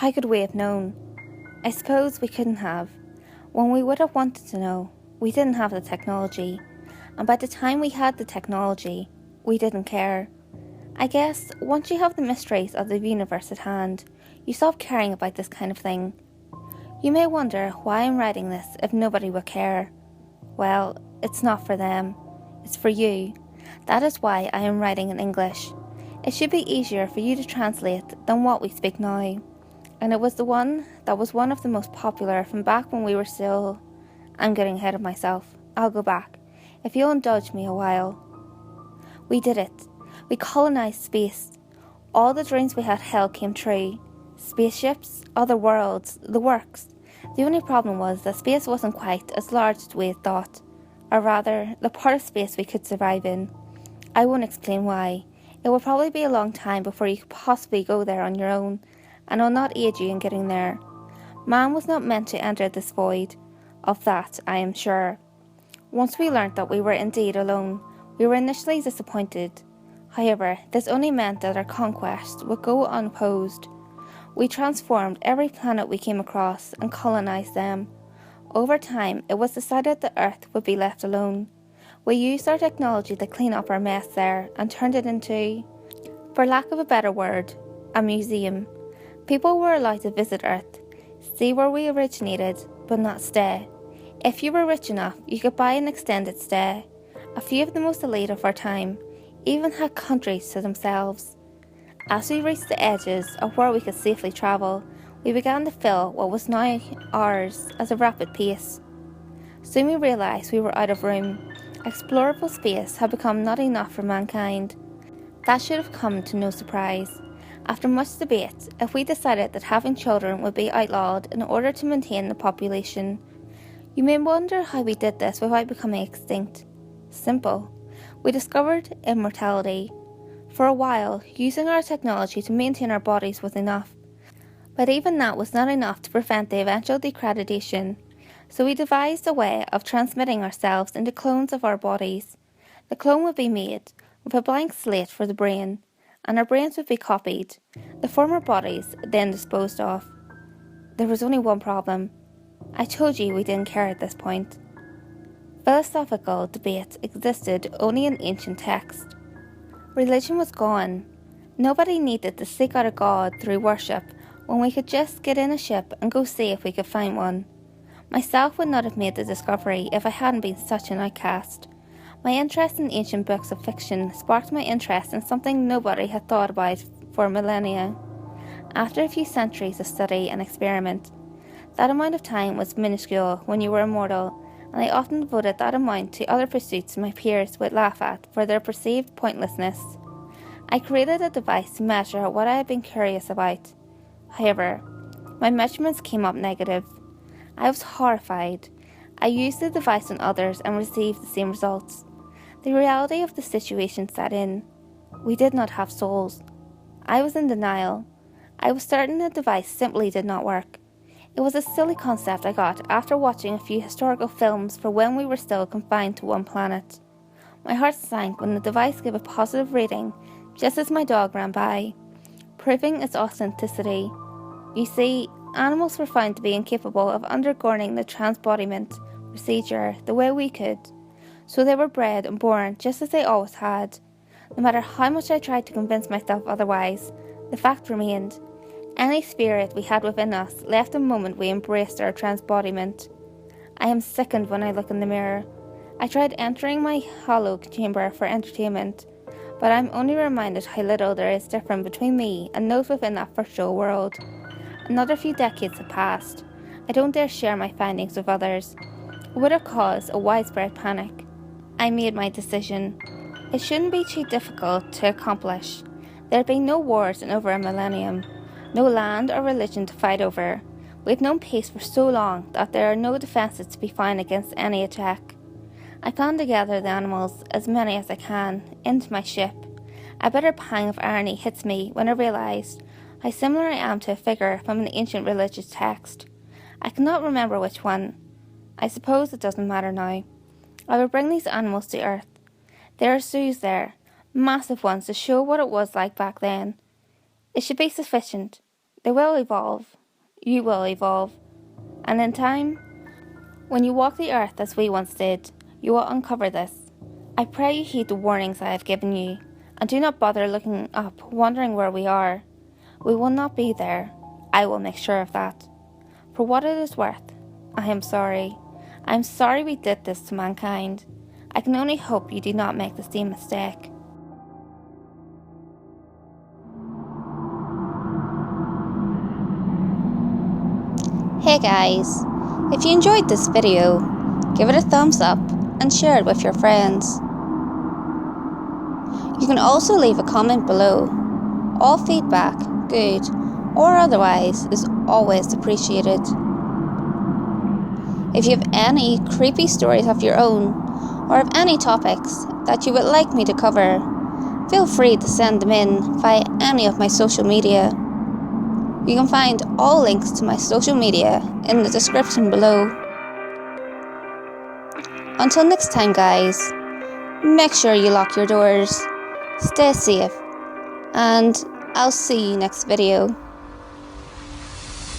How could we have known? I suppose we couldn't have. When we would have wanted to know, we didn't have the technology. And by the time we had the technology, we didn't care. I guess once you have the mysteries of the universe at hand, you stop caring about this kind of thing. You may wonder why I'm writing this if nobody would care. Well, it's not for them. It's for you. That is why I am writing in English. It should be easier for you to translate than what we speak now. And it was the one that was one of the most popular from back when we were still... I'm getting ahead of myself. I'll go back, if you'll indulge me a while. We did it. We colonized space. All the dreams we had held came true. Spaceships, other worlds, the works. The only problem was that space wasn't quite as large as we had thought. Or rather, the part of space we could survive in. I won't explain why. It will probably be a long time before you could possibly go there on your own, and I'll not aid you in getting there. Man was not meant to enter this void. Of that, I am sure. Once we learnt that we were indeed alone, we were initially disappointed. However, this only meant that our conquest would go unopposed. We transformed every planet we came across and colonized them. Over time, it was decided the Earth would be left alone. We used our technology to clean up our mess there and turned it into, for lack of a better word, a museum. People were allowed to visit Earth, see where we originated, but not stay. If you were rich enough, you could buy an extended stay. A few of the most elite of our time even had countries to themselves. As we reached the edges of where we could safely travel, we began to fill what was now ours at a rapid pace. Soon we realised we were out of room. Explorable space had become not enough for mankind. That should have come to no surprise. After much debate, if we decided that having children would be outlawed in order to maintain the population. You may wonder how we did this without becoming extinct. Simple. We discovered immortality. For a while, using our technology to maintain our bodies was enough. But even that was not enough to prevent the eventual degradation. So we devised a way of transmitting ourselves into clones of our bodies. The clone would be made with a blank slate for the brain, and our brains would be copied, the former bodies then disposed of. There was only one problem. I told you we didn't care at this point. Philosophical debate existed only in ancient text. Religion was gone. Nobody needed to seek out a god through worship when we could just get in a ship and go see if we could find one. Myself would not have made the discovery if I hadn't been such an outcast. My interest in ancient books of fiction sparked my interest in something nobody had thought about for millennia. After a few centuries of study and experiment, that amount of time was minuscule when you were immortal, and I often devoted that amount to other pursuits my peers would laugh at for their perceived pointlessness. I created a device to measure what I had been curious about. However, my measurements came up negative. I was horrified. I used the device on others and received the same results. The reality of the situation set in. We did not have souls. I was in denial. I was certain the device simply did not work. It was a silly concept I got after watching a few historical films for when we were still confined to one planet. My heart sank when the device gave a positive rating just as my dog ran by, proving its authenticity. You see, animals were found to be incapable of undergoing the transbodiment procedure the way we could, so they were bred and born just as they always had. No matter how much I tried to convince myself otherwise, the fact remained. Any spirit we had within us left the moment we embraced our transbodiment. I am sickened when I look in the mirror. I tried entering my hollow chamber for entertainment, but I am only reminded how little there is different between me and those within that virtual world. Another few decades have passed. I don't dare share my findings with others. It would have caused a widespread panic. I made my decision. It shouldn't be too difficult to accomplish. There have been no wars in over a millennium. No land or religion to fight over. We've known peace for so long that there are no defences to be found against any attack. I plan to gather the animals, as many as I can, into my ship. A bitter pang of irony hits me when I realise how similar I am to a figure from an ancient religious text. I cannot remember which one. I suppose it doesn't matter now. I will bring these animals to Earth. There are zoos there, massive ones to show what it was like back then. It should be sufficient. They will evolve. You will evolve. And in time, when you walk the earth as we once did, you will uncover this. I pray you heed the warnings I have given you, and do not bother looking up, wondering where we are. We will not be there. I will make sure of that. For what it is worth, I am sorry. I am sorry we did this to mankind. I can only hope you do not make the same mistake. Hey guys, if you enjoyed this video, give it a thumbs up and share it with your friends. You can also leave a comment below. All feedback, good or otherwise, is always appreciated. If you have any creepy stories of your own, or have any topics that you would like me to cover, feel free to send them in via any of my social media. You can find all links to my social media in the description below. Until next time guys, make sure you lock your doors, stay safe, and I'll see you next video.